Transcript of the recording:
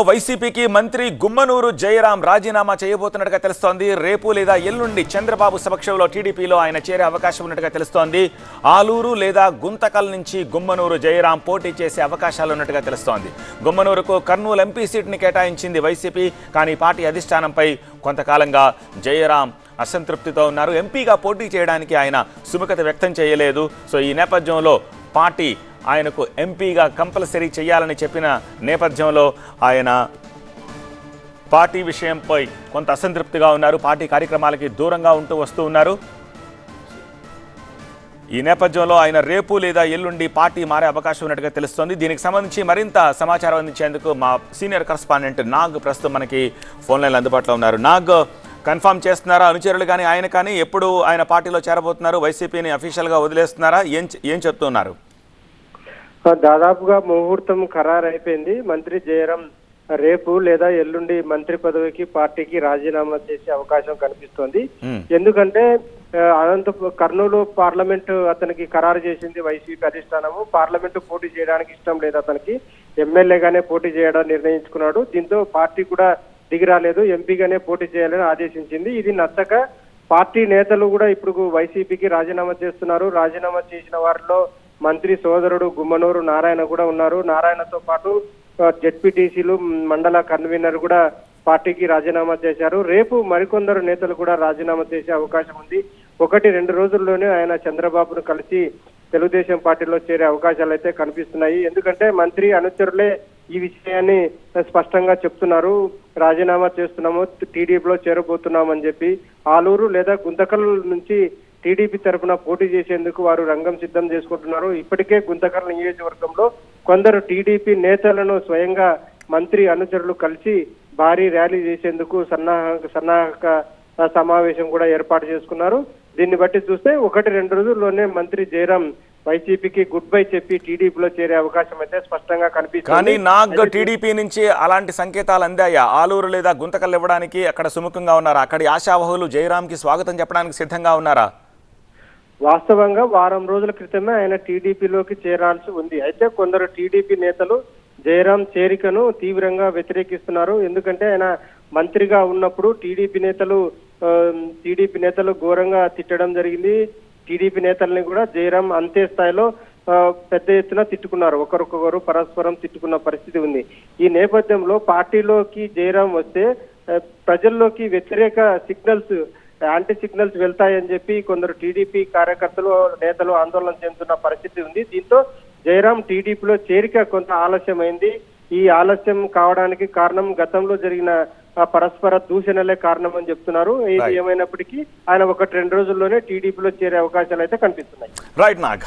వైసీపీకి మంత్రి గుమ్మనూరు జయరాం రాజీనామా చేయబోతున్నట్టుగా తెలుస్తోంది. రేపు లేదా ఎల్లుండి చంద్రబాబు సమక్షంలో టీడీపీలో ఆయన చేరే అవకాశం ఉన్నట్టుగా తెలుస్తోంది. ఆలూరు లేదా గుంతకల్ నుంచి గుమ్మనూరు జయరాం పోటీ చేసే అవకాశాలు ఉన్నట్టుగా తెలుస్తోంది. గుమ్మనూరుకు కర్నూలు ఎంపీ సీట్ని కేటాయించింది వైసీపీ. కానీ పార్టీ అధిష్టానంపై కొంతకాలంగా జయరాం అసంతృప్తితో ఉన్నారు. ఎంపీగా పోటీ చేయడానికి ఆయన సుముఖత వ్యక్తం చేయలేదు. సో ఈ నేపథ్యంలో పార్టీ ఆయనకు ఎంపీగా కంపల్సరీ చేయాలని చెప్పిన నేపథ్యంలో ఆయన పార్టీ విషయంపై కొంత అసంతృప్తిగా ఉన్నారు. పార్టీ కార్యక్రమాలకి దూరంగా వస్తూ ఉన్నారు. ఈ నేపథ్యంలో ఆయన రేపు లేదా ఎల్లుండి పార్టీ మారే అవకాశం ఉన్నట్టుగా తెలుస్తోంది. దీనికి సంబంధించి మరింత సమాచారం అందించేందుకు మా సీనియర్ కరెస్పాండెంట్ నాగ్ ప్రస్తుతం మనకి ఫోన్ లైన్లో అందుబాటులో ఉన్నారు. నాగ్, కన్ఫర్మ్ చేస్తున్నారా అనుచరులు కానీ ఆయన కానీ ఎప్పుడు ఆయన పార్టీలో చేరబోతున్నారు? వైసీపీని అఫీషియల్గా వదిలేస్తున్నారా? ఏం చెప్తున్నారు? దాదాపుగా ముహూర్తం ఖరారు అయిపోయింది. మంత్రి జయరాం రేపు లేదా ఎల్లుండి మంత్రి పదవికి పార్టీకి రాజీనామా చేసే అవకాశం కనిపిస్తోంది. ఎందుకంటే కర్నూలు పార్లమెంట్ అతనికి ఖరారు చేసింది వైసీపీ అధిష్టానము. పార్లమెంటు పోటీ చేయడానికి ఇష్టం లేదు అతనికి, ఎమ్మెల్యేగానే పోటీ చేయడం నిర్ణయించుకున్నాడు. దీంతో పార్టీ కూడా దిగిరాలేదు, ఎంపీగానే పోటీ చేయాలని ఆదేశించింది. ఇది నచ్చక పార్టీ నేతలు కూడా ఇప్పుడు వైసీపీకి రాజీనామా చేస్తున్నారు. రాజీనామా చేసిన వారిలో మంత్రి సోదరుడు గుమ్మనూరు నారాయణ కూడా ఉన్నారు. నారాయణతో పాటు జెడ్పీటీసీలు, మండల కన్వీనర్ కూడా పార్టీకి రాజీనామా చేశారు. రేపు మరికొందరు నేతలు కూడా రాజీనామా చేసే అవకాశం ఉంది. 1-2 రోజుల్లోనే ఆయన చంద్రబాబును కలిసి తెలుగుదేశం పార్టీలో చేరే అవకాశాలు అయితే కనిపిస్తున్నాయి. ఎందుకంటే మంత్రి అనుచరులే ఈ విషయాన్ని స్పష్టంగా చెప్తున్నారు. రాజీనామా చేస్తున్నాము, టీడీపీలో చేరబోతున్నామని చెప్పి. ఆలూరు లేదా గుంతకల్ నుంచి టీడీపీ తరఫున పోటీ చేసేందుకు వారు రంగం సిద్ధం చేసుకుంటున్నారు. ఇప్పటికే గుంతకల్ నియోజకవర్గంలో కొందరు టీడీపీ నేతలను స్వయంగా మంత్రి అనుచరులు కలిసి భారీ ర్యాలీ చేసేందుకు సన్నాహక సమావేశం కూడా ఏర్పాటు చేసుకున్నారు. దీన్ని బట్టి చూస్తే 1-2 రోజుల్లోనే మంత్రి జయరాం వైసీపీకి గుడ్ బై చెప్పి టీడీపీలో చేరే అవకాశం అయితే స్పష్టంగా కనిపిస్తుంది. కానీ నాగ్, టీడీపీ నుంచి అలాంటి సంకేతాలు అందాయా? ఆలూరు లేదా గుంతకల్ ఇవ్వడానికి అక్కడ సుముఖంగా ఉన్నారా? అక్కడి ఆశావహులు జయరాంకి స్వాగతం చెప్పడానికి సిద్ధంగా ఉన్నారా? వాస్తవంగా వారం రోజుల క్రితమే ఆయన టీడీపీలోకి చేరాల్సి ఉంది. అయితే కొందరు టీడీపీ నేతలు జయరాం చేరికను తీవ్రంగా వ్యతిరేకిస్తున్నారు. ఎందుకంటే ఆయన మంత్రిగా ఉన్నప్పుడు టీడీపీ నేతలు ఘోరంగా తిట్టడం జరిగింది. టీడీపీ నేతల్ని కూడా జయరాం అంతే స్థాయిలో పెద్ద ఎత్తున తిట్టుకున్నారు. ఒకరికొకరు పరస్పరం తిట్టుకున్న పరిస్థితి ఉంది. ఈ నేపథ్యంలో పార్టీలోకి జయరాం వస్తే ప్రజల్లోకి వ్యతిరేక సిగ్నల్స్, యాంటీ సిగ్నల్స్ వెళ్తాయని చెప్పి కొందరు టీడీపీ కార్యకర్తలు, నేతలు ఆందోళన చెందుతున్న పరిస్థితి ఉంది. దీంతో జయరాం టీడీపీలో చేరిక కొంత ఆలస్యమైంది. ఈ ఆలస్యం కావడానికి కారణం గతంలో జరిగిన పరస్పర దూషణలే కారణం అని చెప్తున్నారు. ఏది ఏమైనప్పటికీ ఆయన 1-2 రోజుల్లోనే టీడీపీలో చేరే అవకాశాలు అయితే కనిపిస్తున్నాయి. రైట్ నాగ్.